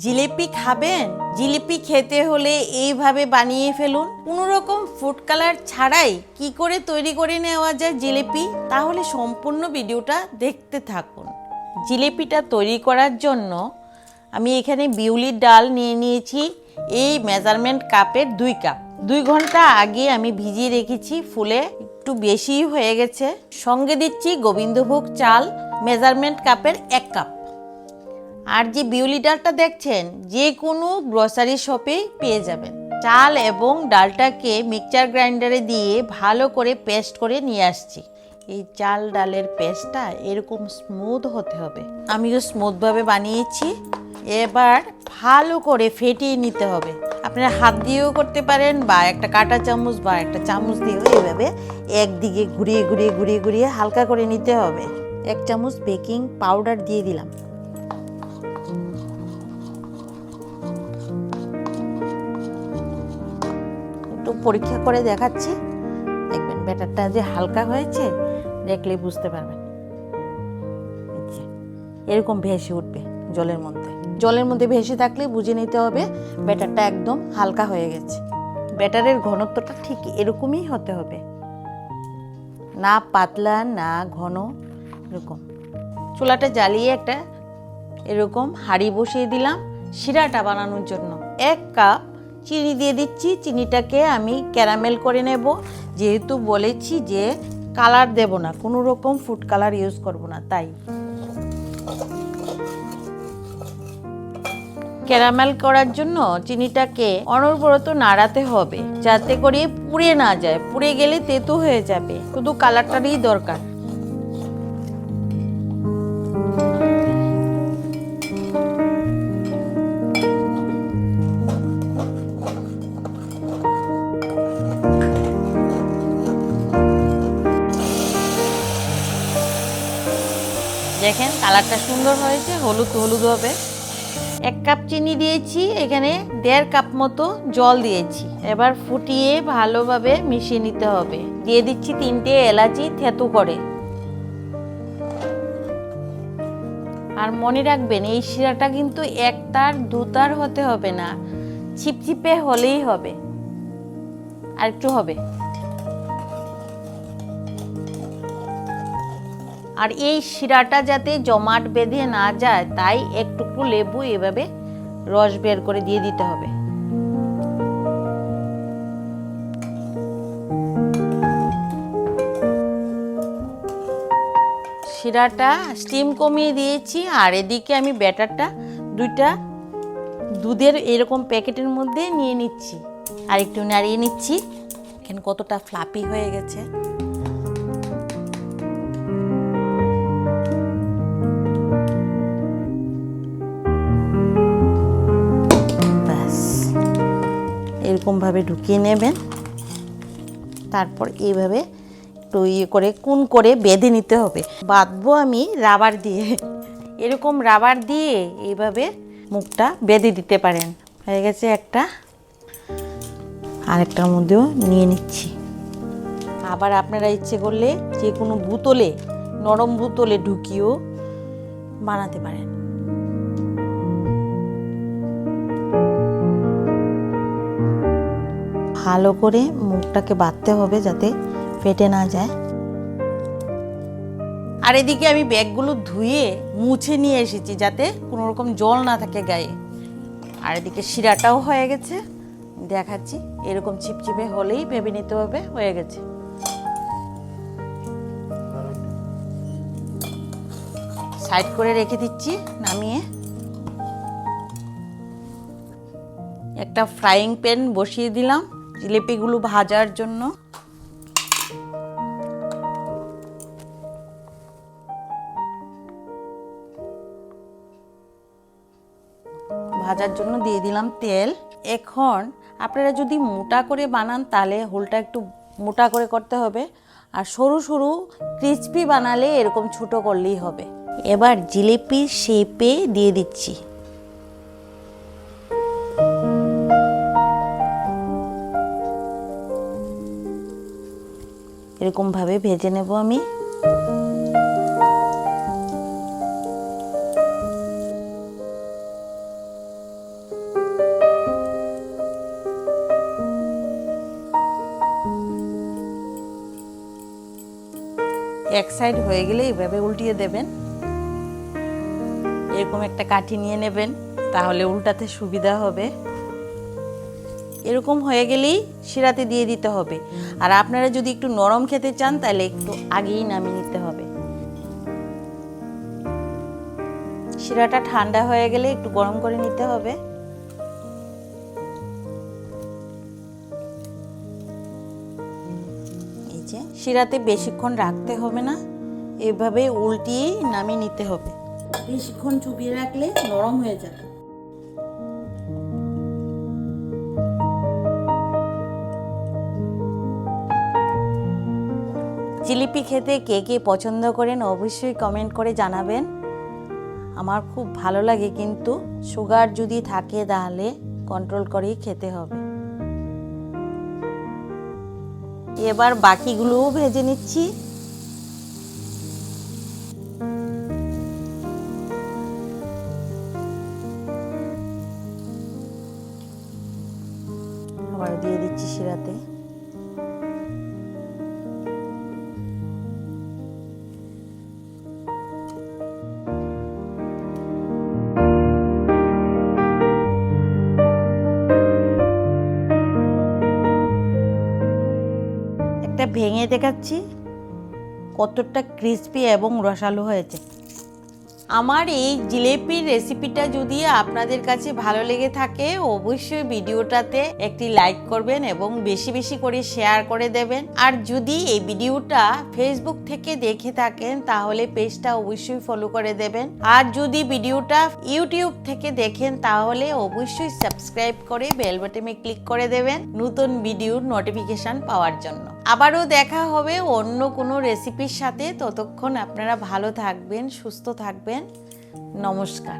জিলিপি খাবেন? জিলিপি খেতে হলে এইভাবে বানিয়ে ফেলুন। কোনো রকম ফুড কালার ছাড়াই কি করে তৈরি করে নেওয়া যায় জিলিপি, তাহলে সম্পূর্ণ ভিডিওটা দেখতে থাকুন। জিলিপিটা তৈরি করার জন্য আমি এখানে বিউলির ডাল নিয়ে নিয়েছি এই মেজারমেন্ট কাপের 2 কাপ। 2 ঘন্টা আগে আমি ভিজিয়ে রেখেছি, ফুলে একটু বেশি হয়ে গেছে। সঙ্গে দিচ্ছি গোবিন্দভোগ চাল মেজারমেন্ট কাপের 1 কাপ। আর যে বিউলি ডালটা দেখছেন যে কোনো গ্রসারি শপে পেয়ে যাবেন। চাল এবং ডালটাকে মিক্সচার গ্রাইন্ডারে দিয়ে ভালো করে পেস্ট করে নিয়ে আসছি। এই চাল ডালের পেস্টটা এরকম স্মুথ হতে হবে। আমিও স্মুথভাবে বানিয়েছি। এবার ভালো করে ফেটিয়ে নিতে হবে। আপনারা হাত দিয়েও করতে পারেন বা একটা কাঁটা চামচ বা একটা চামচ দিয়েও এভাবে একদিকে ঘুরিয়ে ঘুরিয়ে ঘুরিয়ে ঘুরিয়ে হালকা করে নিতে হবে। 1 চামচ বেকিং পাউডার দিয়ে দিলাম। একটু পরীক্ষা করে দেখাচ্ছি, দেখবেন ব্যাটারটা যে হালকা হয়েছে, দেখলে বুঝতে পারবেন। এরকম ভেসে উঠবে জলের মধ্যে। জলের মধ্যে ভেসে থাকলে বুঝে নিতে হবে ব্যাটারটা একদম হালকা হয়ে গেছে। ব্যাটারের ঘনত্বটা ঠিক এরকমই হতে হবে, না পাতলা না ঘন, এরকম। চুলাটা জ্বালিয়ে একটা এরকম হাঁড়ি বসিয়ে দিলাম শিরাটা বানানোর জন্য। 1 কাপ চিনি দিয়ে দিচ্ছি। চিনিটাকে আমি ক্যারামেল করে নেব, যেহেতু বলেছি যে কালার দেব না, কোনো রকম ফুড কালার ইউজ করব না, তাই। ক্যারামেল করার জন্য চিনিটাকে অনবরত নাড়াতে হবে, যাতে করে পুড়ে না যায়। পুড়ে গেলে তেতো হয়ে যাবে, শুধু কালারটারই দরকার। দেখেন কালারটা সুন্দর হয়েছে, হলুদ হলুদ হবে। 1 কাপ চিনি দিয়েছি, এখানে 1.5 কাপ মতো জল দিয়েছি। এবার ফুটিয়ে ভালোভাবে মিশিয়ে নিতে হবে। দিয়ে দিচ্ছি 3টে এলাচি থেতো করে। আর মনে রাখবেন এই শিরাটা কিন্তু 1 তার 2 তার হতে হবে না, ছিপছিপে হলেই হবে। আর একটু হবে। আর এই শিরাটা যাতে জমাট বেঁধে না যায়, তাই একটুকু লেবু এভাবে রস বের করে দিয়ে দিতে হবে। শিরাটা স্টিম কমিয়ে দিয়েছি। আর এদিকে আমি ব্যাটারটা 2টা দুধের এরকম প্যাকেটের মধ্যে নিয়ে নিচ্ছি। আর একটু নাড়িয়ে নিচ্ছি। এখানে কতটা ফ্লাপি হয়ে গেছে। এরকমভাবে ঢুকিয়ে নেবেন। তারপর এইভাবে একটু করে কোণ করে বেঁধে নিতে হবে। বাঁধবো আমি রাবার দিয়ে। এরকম রাবার দিয়ে এইভাবে মুখটা বেঁধে দিতে পারেন। হয়ে গেছে একটা। আরেকটার মধ্যেও নিয়ে নিচ্ছি। আবার আপনারা ইচ্ছে করলে যে কোনো বোতলে, নরম বোতলে ঢুকিয়েও বানাতে পারেন। ভালো করে মুখটাকে বাঁধতে হবে যাতে ফেটে না যায়। আর এদিকে আমি ব্যাগগুলো ধুয়ে মুছে নিয়ে এসেছি, যাতে কোনো রকম জল না থাকে গায়ে। আর এদিকে শিরাটাও হয়ে গেছে, দেখাচ্ছি। এরকম চিপচিপে হলেই ভেবে নিতে হবে হয়ে গেছে। সাইড করে রেখে দিচ্ছি। নামিয়ে একটা ফ্রাইং প্যান বসিয়ে দিলাম জিলিপিগুলো ভাজার জন্য। ভাজার জন্য দিয়ে দিলাম তেল। এখন আপনারা যদি মোটা করে বানান তাহলে হোলটা একটু মোটা করে করতে হবে, আর সরু সরু ক্রিসপি বানালে এরকম ছোট করলেই হবে। এবার জিলিপির শেপে দিয়ে দিচ্ছি। এরকম ভাবে ভেজে নেব আমি। এক সাইড হয়ে গেলে এইভাবে উল্টিয়ে দেবেন। এরকম একটা কাঠি নিয়ে নেবেন, তাহলে উল্টাতে সুবিধা হবে। এরকম হয়ে গেলেই শিরাতে দিয়ে দিতে হবে। আর আপনারা যদি একটু নরম খেতে চান তাহলে একটু আগেই নামিয়ে নিতে হবে। শিরাটা ঠান্ডা হয়ে গেলে একটু গরম করে নিতে হবে। এই যে শিরাতে বেশিক্ষণ রাখতে হবে না, এভাবে উল্টিয়ে নামিয়ে নিতে হবে। বেশিক্ষণ চুবিয়ে রাখলে নরম হয়ে যাবে। জিলিপি খেতে কে কে পছন্দ করেন অবশ্যই কমেন্ট করে জানাবেন। আমার খুব ভালো লাগে, কিন্তু সুগার যদি থাকে তাহলে কন্ট্রোল করেই খেতে হবে। এবার বাকিগুলোও ভেজে নিচ্ছি। আবার দিয়ে দিচ্ছি শিরাতে। একটা ভেঙে দেখাচ্ছি কতটা ক্রিস্পি এবং রসালো হয়েছে। আমার এই জিলিপির রেসিপিটা যদি আপনাদের কাছে ভালো লেগে থাকে অবশ্যই ভিডিওটাতে একটি লাইক করবেন এবং বেশি বেশি করে শেয়ার করে দেবেন। আর যদি এই ভিডিওটা ফেসবুক থেকে দেখে থাকেন তাহলে পেজটা অবশ্যই ফলো করে দেবেন। আর যদি ভিডিওটা ইউটিউব থেকে দেখেন তাহলে অবশ্যই সাবস্ক্রাইব করে বেল বাটনে ক্লিক করে দেবেন নতুন ভিডিওর নোটিফিকেশন পাওয়ার জন্য। আবারও দেখা হবে অন্য কোনো রেসিপির সাথে। ততক্ষণ আপনারা ভালো থাকবেন, সুস্থ থাকবেন। নমস্কার।